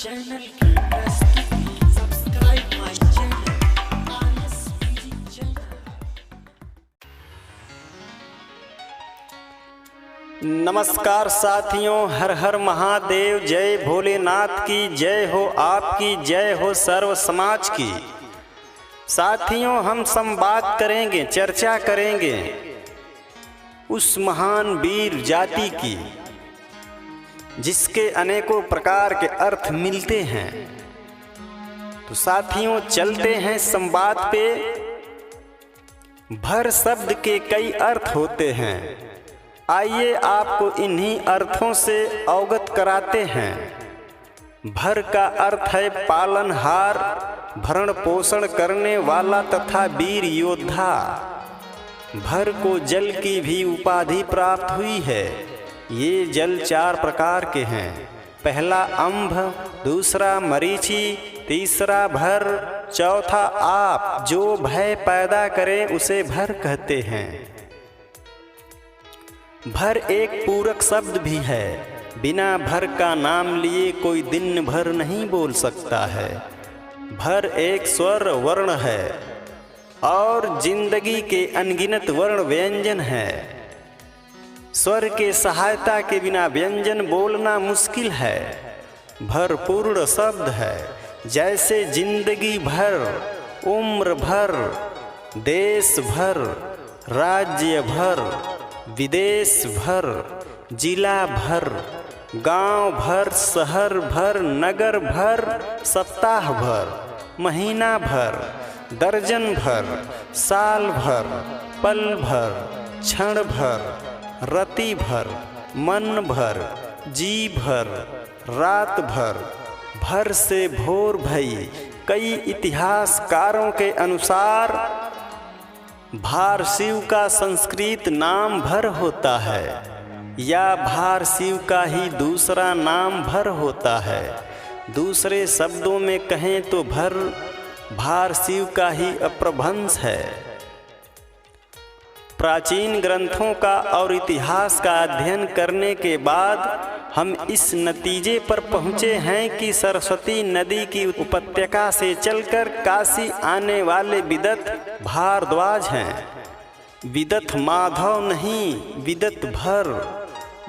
Channel की प्रस्तुति subscribe my channel RS music channel. नमस्कार साथियों, हर हर महादेव, जय भोलेनाथ की जय हो, आपकी जय हो सर्व समाज की। साथियों, हम संवाद करेंगे, चर्चा करेंगे उस महान वीर जाति की जिसके अनेकों प्रकार के अर्थ मिलते हैं। तो साथियों, चलते हैं संवाद पे। भर शब्द के कई अर्थ होते हैं, आइए आपको इन्हीं अर्थों से अवगत कराते हैं। भर का अर्थ है पालनहार, भरण पोषण करने वाला तथा वीर योद्धा। भर को जल की भी उपाधि प्राप्त हुई है। ये जल चार प्रकार के हैं। पहला अम्भ, दूसरा मरीचि, तीसरा भर, चौथा आप। जो भय पैदा करे उसे भर कहते हैं। भर एक पूरक शब्द भी है। बिना भर का नाम लिए कोई दिन भर नहीं बोल सकता है। भर एक स्वर वर्ण है और जिंदगी के अनगिनत वर्ण व्यंजन है। स्वर के सहायता के बिना व्यंजन बोलना मुश्किल है। भर पूर्ण शब्द है, जैसे जिंदगी भर, उम्र भर, देश भर, राज्य भर, विदेश भर, जिला भर, गांव भर, शहर भर, नगर भर, सप्ताह भर, महीना भर, दर्जन भर, साल भर, पल भर, क्षण भर, रति भर, मन भर, जी भर, रात भर। भर से भोर भई। कई इतिहासकारों के अनुसार भार शिव का संस्कृत नाम भर होता है, या भार शिव का ही दूसरा नाम भर होता है। दूसरे शब्दों में कहें तो भर भार शिव का ही अपभ्रंश है। प्राचीन ग्रंथों का और इतिहास का अध्ययन करने के बाद हम इस नतीजे पर पहुँचे हैं कि सरस्वती नदी की उपत्यका से चलकर काशी आने वाले विदत भारद्वाज हैं। विदत माधव नहीं, विदत भर।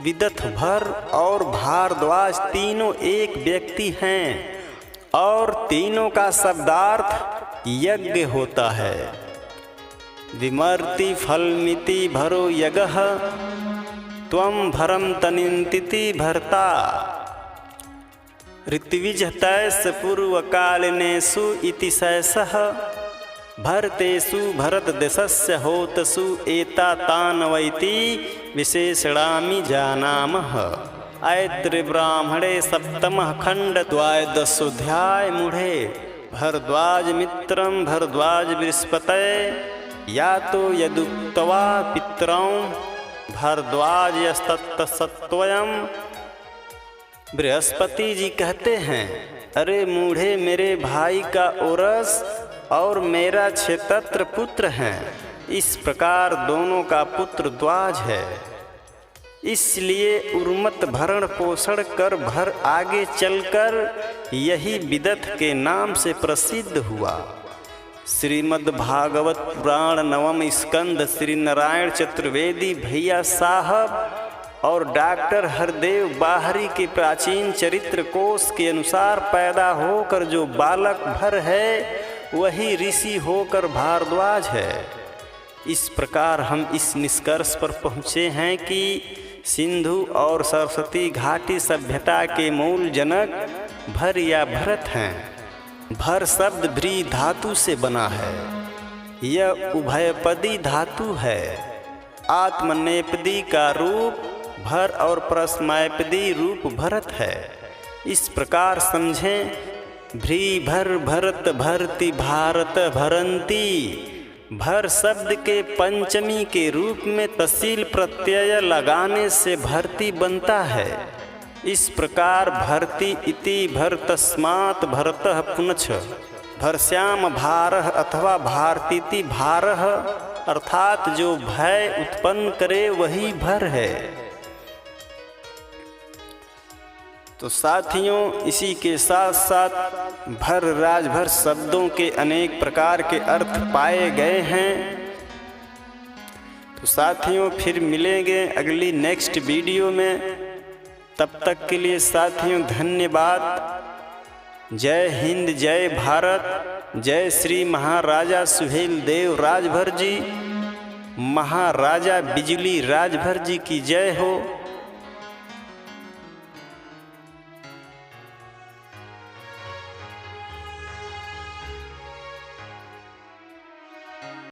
विदत भर और भारद्वाज तीनों एक व्यक्ति हैं और तीनों का शब्दार्थ यज्ञ होता है। विमर्ति फलमिति भरो यगः, त्वं भरम तनिन्तिति भर्ता। ऋत्विज तैस पूर्वकालिनेषु इति शैषः, भरतेषु भरतदेशस्य होतसु एतातान्वैति विशेषणामि जानामः। ऐत्रि ब्राह्मणे सप्तमः खंड द्वादशोऽध्याय मूढ़े। भरद्वाज मित्रं भरद्वाज बृहस्पतये, या तो यदुक्त्वा पितरं भरद्वाजस्तत्सत्वयम्। बृहस्पति जी कहते हैं, अरे मूढ़े, मेरे भाई का ओरस और मेरा क्षेत्रत्र पुत्र हैं। इस प्रकार दोनों का पुत्र द्वाज है। इसलिए उर्मत भरण पोषण कर भर आगे चलकर यही विदत के नाम से प्रसिद्ध हुआ। श्रीमद् भागवत पुराण नवम स्कंद श्री नारायण चतुर्वेदी भैया साहब और डॉक्टर हरदेव बाहरी के प्राचीन चरित्र कोश के अनुसार पैदा होकर जो बालक भर है वही ऋषि होकर भारद्वाज है। इस प्रकार हम इस निष्कर्ष पर पहुँचे हैं कि सिंधु और सरस्वती घाटी सभ्यता के मूल जनक भर या भरत हैं। भर शब्द भ्री धातु से बना है। यह उभयपदी धातु है। आत्मनेपदी का रूप भर और परस्मैपदी रूप भरत है। इस प्रकार समझें, भ्री भर भरत भरती भारत भरंती। भर शब्द के पंचमी के रूप में तसील प्रत्यय लगाने से भरती बनता है। इस प्रकार भरती इति भर तस्मात् भरतः पुनश्च भरश्याम भारः अथवा भारतीति भारः, अर्थात जो भय उत्पन्न करे वही भर है। तो साथियों, इसी के साथ साथ भर राजभर शब्दों के अनेक प्रकार के अर्थ पाए गए हैं। तो साथियों, फिर मिलेंगे अगली नेक्स्ट वीडियो में। तब तक के लिए साथियों धन्यवाद। जय हिंद, जय भारत, जय श्री महाराजा सुहेल देव राजभर जी, महाराजा बिजली राजभर जी की जय हो।